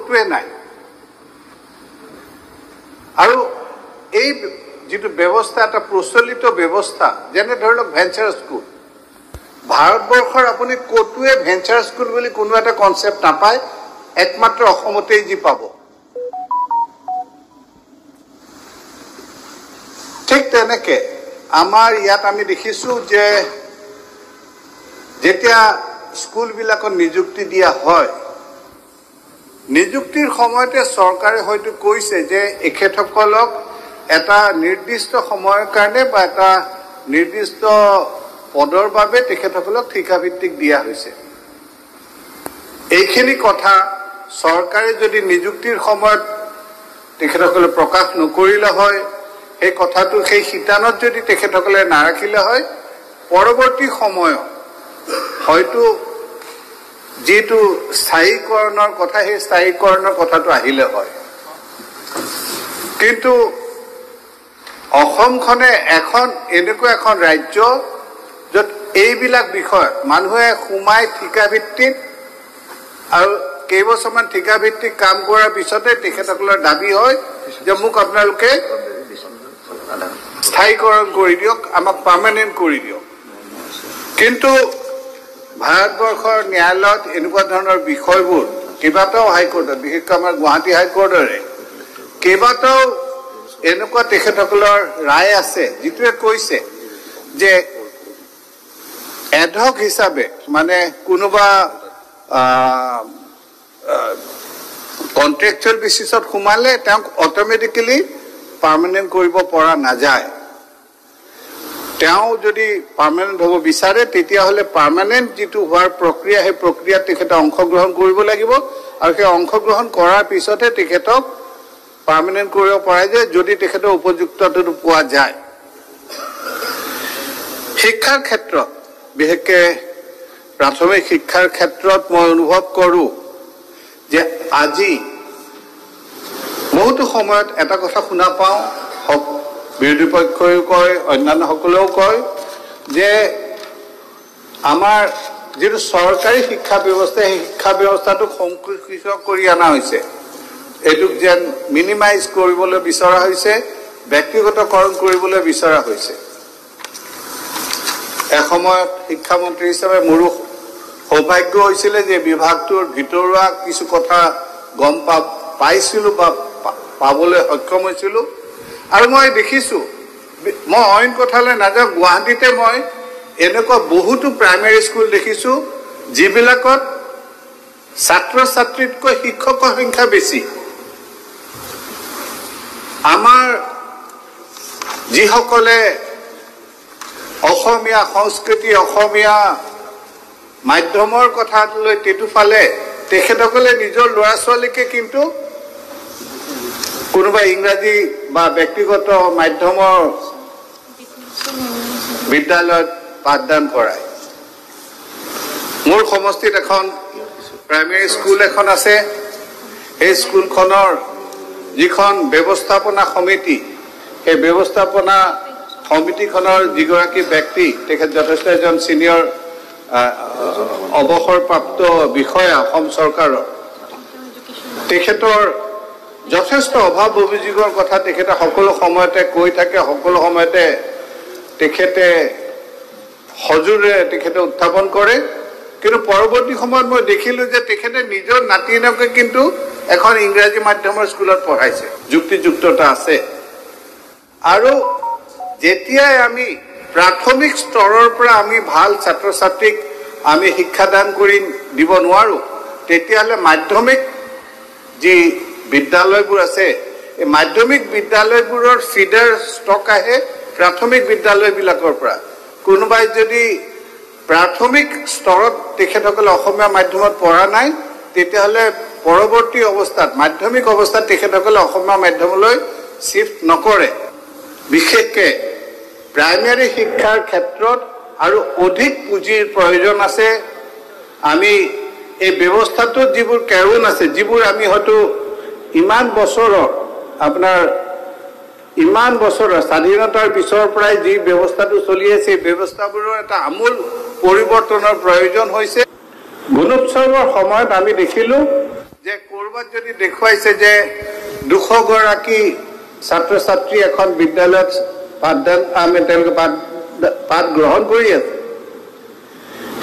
ক'তোৱে নাই আৰু এই যেটো ব্যৱস্থা এটা প্ৰচলিত ব্যৱস্থা যেনে ধৰি লওক ভেঞ্চাৰ স্কুল ভাৰতবৰ্ষৰ আপুনি ক'তোৱে ভেঞ্চাৰ স্কুল বুলি কোনো এটা কনসেপ্ট নাপায় একমাত্ৰ অসমতেই যি পাব ঠিক তেনেকে আমাৰ ইয়াত আমি দেখিছো যে যেতিয়া স্কুল বিলাকত নিযুক্তি দিয়া হয় নিযুক্তিৰ সময়তে চৰকাৰে হয়তো কৈছে যে এখেতসকলক এটা নিৰ্দিষ্ট সময়ৰ কাৰণে বা এটা নিৰ্দিষ্ট পদৰ বাবে তেখেতসকলক ঠিকাভিত্তিক দিয়া হৈছে এইখিনি কথা চৰকাৰে যদি নিযুক্তিৰ সময়ত তেখেতসকলে প্ৰকাশ নকৰিলে হয় এই কথাটো সেই শিতানত যদি তেখেতসকলে নাৰাখিলে হয় পৰৱৰ্তী সময়ত হয়তো যেটো স্থায়ীকৰণৰ কথা সেই স্থায়ীকৰণৰ কথাটো আহিলে হয় কিন্তু অসমখনে এখন এনেকুৱা এখন ৰাজ্য য'ত এইবিলাক বিষয় মানুহে সোমাই ঠিকাভিত্তিক আৰু কেইবছৰমান ঠিকাভিত্তিক কাম কৰাৰ পিছতে তেখেতসকলৰ দাবী হয় যে মোক আপোনালোকে স্থায়ীকৰণ কৰি দিয়ক আমাক পাৰ্মানেন্ট কৰি দিয়ক কিন্তু ভাৰতবৰ্ষৰ ন্যায়ালয়ত এনেকুৱা ধৰণৰ বিষয়বোৰ কেইবাটাও হাইকোৰ্টত বিশেষকৈ আমাৰ গুৱাহাটী হাইকোৰ্টৰে কেইবাটাও এনেকুৱা তেখেতসকলৰ ৰায় আছে যিটোৱে কৈছে যে এডহক হিচাপে মানে কোনোবা কন্ট্ৰেকচুৱেল বেচিছত সোমালে তেওঁক অট'মেটিকেলি পাৰ্মানেন্ট কৰিব পৰা নাযায় তেওঁ যদি পাৰ্মানেন্ট হ'ব বিচাৰে তেতিয়াহ'লে পাৰ্মানেন্ট যেটো হোৱাৰ প্ৰক্ৰিয়া সেই প্ৰক্ৰিয়াত তেখেতে অংশগ্ৰহণ কৰিব লাগিব আৰু সেই অংশগ্ৰহণ কৰাৰ পিছতে তেখেতক পাৰ্মানেন্ট কৰিব পৰা যায় যদি তেখেতৰ উপযুক্তটো পোৱা যায় শিক্ষাৰ ক্ষেত্ৰত বিশেষকৈ প্ৰাথমিক শিক্ষাৰ ক্ষেত্ৰত মই অনুভৱ কৰোঁ যে আজি বহুতো সময়ত এটা কথা শুনা পাওঁ বিৰোধী পক্ষইও কয় অন্যান্য সকলেও কয় যে আমাৰ যেটো চৰকাৰী শিক্ষা ব্যৱস্থা সেই শিক্ষা ব্যৱস্থাটোক সংকুচিত কৰি অনা হৈছে এটুক যেন মিনিমাইজ কৰিবলৈ বিচৰা হৈছে ব্যক্তিগতকৰণ কৰিবলৈ বিচৰা হৈছে এসময়ত শিক্ষামন্ত্ৰী হিচাপে মোৰো সৌভাগ্য হৈছিল যে বিভাগটোৰ ভিতৰুৱা কিছু কথা গম পাইছিলো বা পাবলৈ সক্ষম হৈছিলো আৰু মই দেখিছো মই অইন কথালৈ নাযাওঁ গুৱাহাটীতে মই এনেকুৱা বহুতো প্ৰাইমেৰী স্কুল দেখিছো যিবিলাকত ছাত্ৰ ছাত্ৰীতকৈ শিক্ষকৰ সংখ্যা বেছি আমাৰ যিসকলে অসমীয়া সংস্কৃতি অসমীয়া মাধ্যমৰ কথালৈ তেতুফালে তেখেতসকলে নিজৰ ল'ৰা ছোৱালীকে কিন্তু কোনোবা ইংৰাজী বা ব্যক্তিগত মাধ্যমৰ বিদ্যালয়ত পাঠদান কৰায় মোৰ সমষ্টিত এখন প্ৰাইমেৰী স্কুল এখন আছে এই স্কুলখনৰ যিখন ব্যৱস্থাপনা সমিতি এই ব্যৱস্থাপনা সমিতিখনৰ যিগৰাকী ব্যক্তি তেখেত যথেষ্ট এজন সিনিয়ৰ অৱসৰপ্ৰাপ্ত বিষয়া অসম চৰকাৰৰ তেখেতৰ যথেষ্ট অভাৱ অভিযোগৰ কথা তেখেতে সকলো সময়তে কৈ থাকে সকলো সময়তে তেখেতে হজুৰে তেখেতে উত্থাপন কৰে কিন্তু পৰৱৰ্তী সময়ত মই দেখিলো যে তেখেতে নিজৰ নাতিনকে কিন্তু এখন ইংৰাজী মাধ্যমৰ স্কুলত পঢ়াইছে যুক্তিযুক্ততা আছে আৰু যেতিয়াই আমি প্ৰাথমিক স্তৰৰ পৰা আমি ভাল ছাত্ৰ ছাত্ৰীক আমি শিক্ষাদান কৰি দিব নোৱাৰো তেতিয়াহ'লে মাধ্যমিক যি বিদ্যালয়বোৰ আছে এই মাধ্যমিক বিদ্যালয়বোৰৰ ফিডাৰ ষ্টক আহে প্ৰাথমিক বিদ্যালয়বিলাকৰ পৰা কোনোবাই যদি প্ৰাথমিক স্তৰত তেখেতসকলে অসমীয়া মাধ্যমত পঢ়া নাই তেতিয়াহ'লে পৰৱৰ্তী অৱস্থাত মাধ্যমিক অৱস্থাত তেখেতসকলে অসমীয়া মাধ্যমলৈ শিফ্ট নকৰে বিশেষকৈ প্ৰাইমেৰী শিক্ষাৰ ক্ষেত্ৰত আৰু অধিক পুঁজিৰ প্ৰয়োজন আছে আমি এই ব্যৱস্থাটোত যিবোৰ কেৰুণ আছে যিবোৰ আমি হয়তো ইমান বছৰৰ আপোনাৰ ইমান বছৰৰ স্বাধীনতাৰ পিছৰ পৰাই যি ব্যৱস্থাটো চলি আছে এই ব্যৱস্থাবোৰৰ এটা আমূল পৰিৱৰ্তনৰ প্ৰয়োজন হৈছে গুণোৎসৱৰ সময়ত আমি দেখিলো যে কৰবাত যদি দেখুৱাইছে যে 200 গৰাকী ছাত্ৰ ছাত্ৰী এখন বিদ্যালয়ত পাঠ গ্ৰহণ কৰি আছে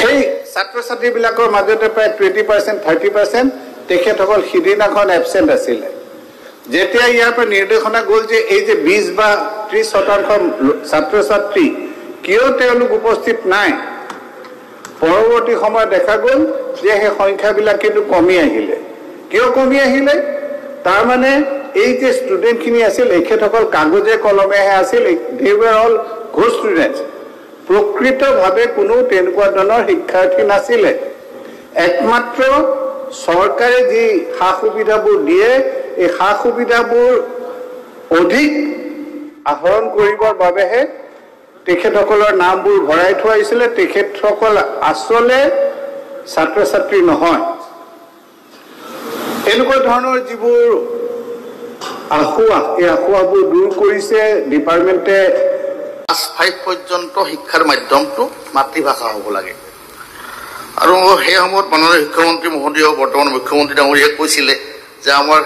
সেই ছাত্ৰ ছাত্ৰীবিলাকৰ মাজতে প্ৰায় 20% 30% তেখেতসকল সিদিনাখন এবসেন্ট আছিলে যেতিয়া ইয়াৰ পৰা নিৰ্দেশনা গ'ল যে এই যে 20 বা 30% ছাত্ৰ ছাত্ৰী কিয় তেওঁলোক উপস্থিত নাই পৰৱৰ্তী সময়ত দেখা গ'ল যে সেই সংখ্যাবিলাক কিন্তু কমি আহিলে কিয় কমি আহিলে তাৰ মানে এই যে ষ্টুডেণ্টখিনি আছিল এখেতসকল কাগজে কলমেহে আছিল they were all good students প্ৰকৃতভাৱে কোনো তেনেকুৱা ধৰণৰ শিক্ষাৰ্থী নাছিলে একমাত্ৰ চৰকাৰে যি সা সুবিধাবোৰ দিয়ে এই সা সুবিধাবোৰ অধিক আহৰণ কৰিবৰ বাবেহে তেখেতসকলৰ নামবোৰ ভৰাই থোৱা হৈছিলে তেখেতসকল আসলে ছাত্ৰ ছাত্ৰী নহয় এনেকুৱা ধৰণৰ যিবোৰ এই আখুৱাবোৰ দূৰ কৰিছে ডিপাৰ্টমেণ্টে ক্লাছ 5 পৰ্যন্ত শিক্ষাৰ মাধ্যমটো মাতৃভাষা হ'ব লাগে আৰু সেই সময়ত মাননীয় শিক্ষামন্ত্ৰী মহোদয় বৰ্তমান মুখ্যমন্ত্ৰী ডাঙৰীয়াই কৈছিলে যে আমাৰ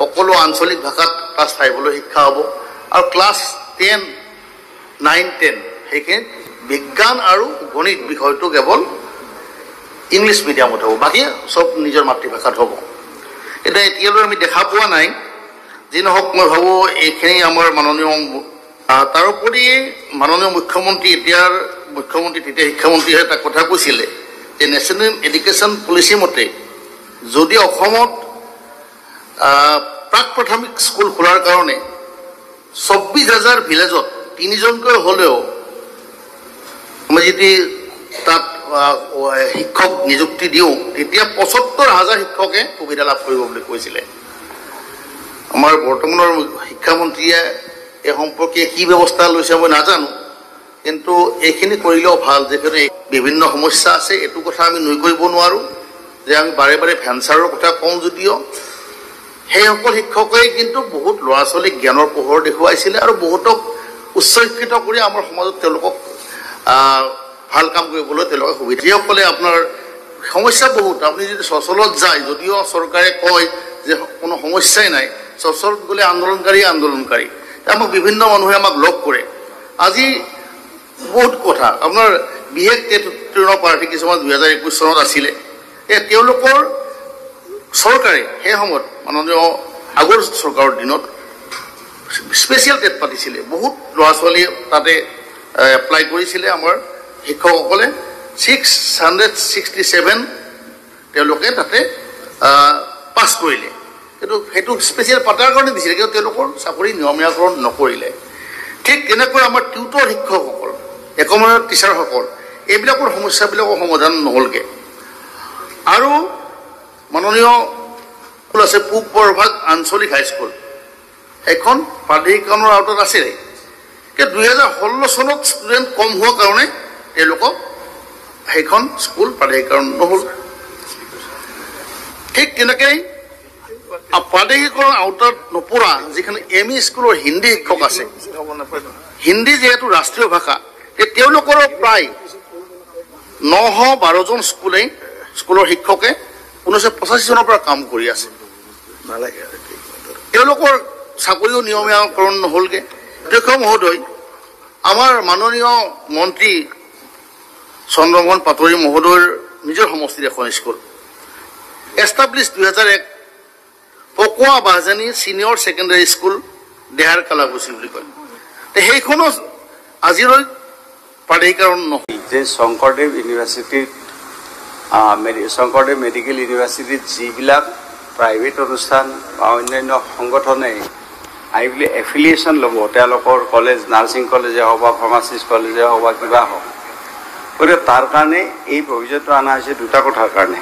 সকলো আঞ্চলিক ভাষাত ক্লাছ 5লৈ শিক্ষা হ'ব আৰু ক্লাছ 10 9 10 সেইখিনি বিজ্ঞান আৰু গণিত বিষয়টো কেৱল ইংলিছ মিডিয়ামত হ'ব বাকী সব নিজৰ মাতৃভাষাত হ'ব এটা এতিয়ালৈ আমি দেখা পোৱা নাই যি নহওক মই ভাবোঁ এইখিনি আমাৰ মাননীয় তাৰোপৰি মাননীয় মুখ্যমন্ত্ৰী এতিয়াৰ মুখ্যমন্ত্ৰী তেতিয়া শিক্ষামন্ত্ৰীয়ে এটা কথা কৈছিলে যে নেশ্যনেল এডুকেশ্যন পলিচি মতে যদি অসমত প্ৰাক প্ৰাথমিক স্কুল খোলাৰ কাৰণে 24,000 ভিলেজত 3জনকৈ হ'লেও আমি যদি তাত শিক্ষক নিযুক্তি দিওঁ তেতিয়া 75,000 শিক্ষকে সুবিধা লাভ কৰিব বুলি কৈছিলে আমাৰ বৰ্তমানৰ শিক্ষামন্ত্ৰীয়ে এই সম্পৰ্কে কি ব্যৱস্থা লৈছে মই নাজানো কিন্তু এইখিনি কৰিলেও ভাল যেখানে বিভিন্ন সমস্যা আছে এইটো কথা আমি নুই কৰিব নোৱাৰো যে আমি বাৰে বাৰে ভেঞ্চাৰৰ কথা কওঁ যদিও সেই সকল শিক্ষকে কিন্তু বহুত ল'ৰা ছোৱালীক জ্ঞানৰ পোহৰ দেখুৱাইছিলে আৰু বহুতক উচ্চ শিক্ষিত কৰি আমাৰ সমাজত তেওঁলোকক ভাল কাম কৰিবলৈ তেওঁলোকে সুবিধা যিসকলে আপোনাৰ সমস্যা বহুত আপুনি যদি সচলত যায় যদিও চৰকাৰে কয় যে কোনো সমস্যাই নাই সচলত গ'লে আন্দোলনকাৰী আমাক বিভিন্ন মানুহে আমাক লগ কৰে আজি বহুত কথা আপোনাৰ বিশেষ তৃণমূল পাৰ্টি কিছুমান 2021 চনত আছিলে তেওঁলোকৰ চৰকাৰে সেই সময়ত মাননীয় আগৰ চৰকাৰৰ দিনত স্পেচিয়েল টেট পাতিছিলে বহুত ল'ৰা ছোৱালী তাতে এপ্লাই কৰিছিলে আমাৰ শিক্ষকসকলে 667 তেওঁলোকে তাতে পাছ কৰিলে কিন্তু সেইটো স্পেচিয়েল পাতাৰ কাৰণে দিছিলে কিন্তু তেওঁলোকৰ চাকৰি নিয়মীয়াকৰণ নকৰিলে ঠিক তেনেকৈ আমাৰ টিউটৰ শিক্ষকসকল একমাত্ৰ টিচাৰসকল এইবিলাকৰ সমস্যাবিলাকৰ সমাধান নহ'লগৈ আৰু মাননীয় স্কুল আছে পূব বৰভাগ আঞ্চলিক হাইস্কুল এখন প্ৰাধিকৰণৰ আওতাত আছিলে কিন্তু 2016 চনত ষ্টুডেণ্ট কম হোৱাৰ কাৰণে তেওঁলোকক সেইখন স্কুল প্ৰাধিকৰণ নহ'ল ঠিক তেনেকৈ প্ৰাদেশিকৰণ আওতাত নপৰা যিখিনি এম ই স্কুলৰ হিন্দী শিক্ষক আছে হিন্দী যিহেতু ৰাষ্ট্ৰীয় ভাষা তেওঁলোকৰ প্ৰায় 912জন স্কুলৰ শিক্ষকে 1985 চনৰ পৰা কাম কৰি আছে তেওঁলোকৰ চাকৰিও নিয়মীয়াকৰণ নহ'লগৈ অধ্যক্ষ মহোদয় আমাৰ মাননীয় মন্ত্ৰী চন্দ্ৰমোহন পাটোৱাৰী মহোদয়ৰ নিজৰ সমষ্টিৰ এখন স্কুল এষ্টাব্লিছ 2001 পকোৱা বাজানী ছিনিয়ৰ ছেকেণ্ডাৰী স্কুল দেহাৰ কালাগুচি বুলি কয় সেইখনো আজিলৈ প্ৰাধিকৰণ নহয় যে শংকৰদেৱ ইউনিভাৰ্চিটিত শংকৰদেৱ মেডিকেল ইউনিভাৰ্চিটিত যিবিলাক প্ৰাইভেট অনুষ্ঠান বা অন্যান্য সংগঠনে আহি বুলি এফিলিয়েশ্যন ল'ব তেওঁলোকৰ কলেজ নাৰ্ছিং কলেজে হওক বা ফাৰ্মাচিষ্ট কলেজে হওক বা কিবা হওক গতিকে তাৰ কাৰণে এই প্ৰভিজনটো অনা হৈছে দুটা কথাৰ কাৰণে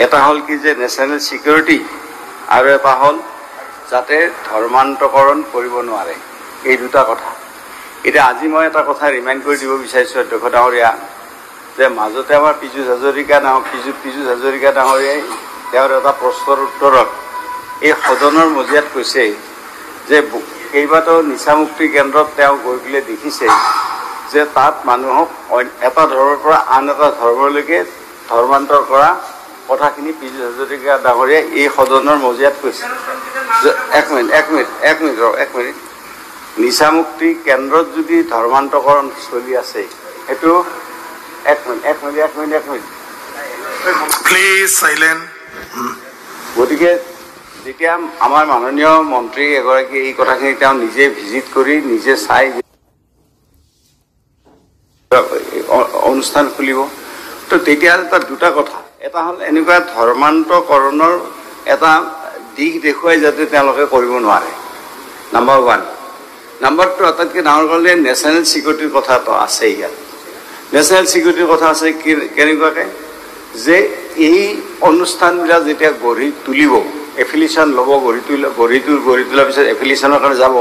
এটা হ'ল কি যে নেশ্যনেল ছিকিউৰিটি আৰু এটা হ'ল যাতে ধৰ্মান্তকৰণ কৰিব নোৱাৰে এই দুটা কথা এতিয়া আজি মই এটা কথা ৰিমাইণ্ড কৰি দিব বিচাৰিছোঁ অধ্যক্ষ ডাঙৰীয়া যে মাজতে আমাৰ পীযুষ হাজৰিকা ডাঙৰীয়াই তেওঁৰ এটা প্ৰশ্নৰ উত্তৰত এই সদনৰ মজিয়াত কৈছে যে কেইবাটাও নিচামুক্তি কেন্দ্ৰত তেওঁ গৈ পেলাই দেখিছে যে তাত মানুহক এটা ধৰ্মৰ পৰা আন এটা ধৰ্মলৈকে ধৰ্মান্তৰ কৰা কথাখিনি পীযুষ হাজৰিকা ডাঙৰীয়াই এই সদনৰ মজিয়াত কৈছে। এক মিনিট নিচামুক্তি কেন্দ্ৰত যদি ধৰ্মান্তকৰণ চলি আছে সেইটো এক মিনিট প্লিজ সাইলেন্ট। গতিকে যেতিয়া আমাৰ মাননীয় মন্ত্ৰী এগৰাকী এই কথাখিনি তেওঁ নিজে ভিজিট কৰি নিজে চাই অনুষ্ঠান খুলিব, তো তেতিয়াহ'লে তাত দুটা কথা, এটা হ'ল এনেকুৱা ধৰ্মান্তকৰণৰ এটা দিশ দেখুৱাই যাতে তেওঁলোকে কৰিব নোৱাৰে, নাম্বাৰ 1। নাম্বাৰ 2, আটাইতকৈ ডাঙৰ ক'লে নেশ্যনেল ছিকিউৰিটিৰ কথা আছে। ইয়াত নেশ্যনেল ছিকিউৰিটিৰ কথা আছে কেনেকুৱাকৈ যে এই অনুষ্ঠানবিলাক যেতিয়া গঢ়ি তুলিব, এফিলিয়েশ্যন ল'ব, গঢ়ি তোলাৰ পিছত এফিলিয়েশ্যনৰ কাৰণে যাব,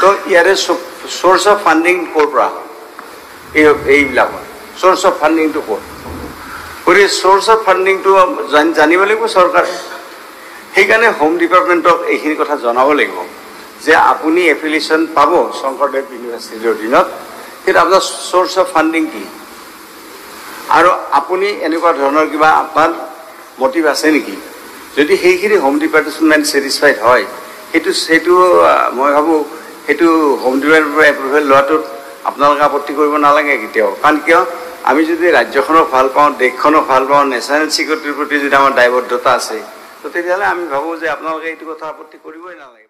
তো ইয়াৰে চ'ৰ্চ অফ ফাণ্ডিং ক'ৰ পৰা হয়, এইবিলাকৰ চ'ৰ্চ অফ ফাণ্ডিংটো ক'ত, গতিকে চ'ৰ্চ অফ ফাণ্ডিংটো জানিব লাগিব চৰকাৰে। সেইকাৰণে হোম ডিপাৰ্টমেণ্টক এইখিনি কথা জনাব লাগিব যে আপুনি এফিলিয়েশ্যন পাব শংকৰদেৱ ইউনিভাৰ্চিটিৰ অধীনত, কিন্তু আপোনাৰ চ'ৰ্চ অফ ফাণ্ডিং কি, আৰু আপুনি এনেকুৱা ধৰণৰ কিবা আপোনাৰ মটিভ আছে নেকি। যদি সেইখিনি হোম ডিপাৰ্টমেণ্ট ছেটিছফাইড হয়, সেইটো মই ভাবোঁ সেইটো হোম ডিপাৰ্টমেণ্টৰ এপ্ৰুভেল লোৱাটোত আপোনালোকে আপত্তি কৰিব নালাগে কেতিয়াও। কাৰণ কিয়, আমি যদি ৰাজ্যখনক ভাল পাওঁ, দেশখনক ভাল পাওঁ, নেশ্যনেল ছিকিউৰিটিৰ প্ৰতি যদি আমাৰ দায়বদ্ধতা আছে, তো তেতিয়াহ'লে আমি ভাবোঁ যে আপোনালোকে এইটো কথা আপত্তি কৰিবই নালাগে।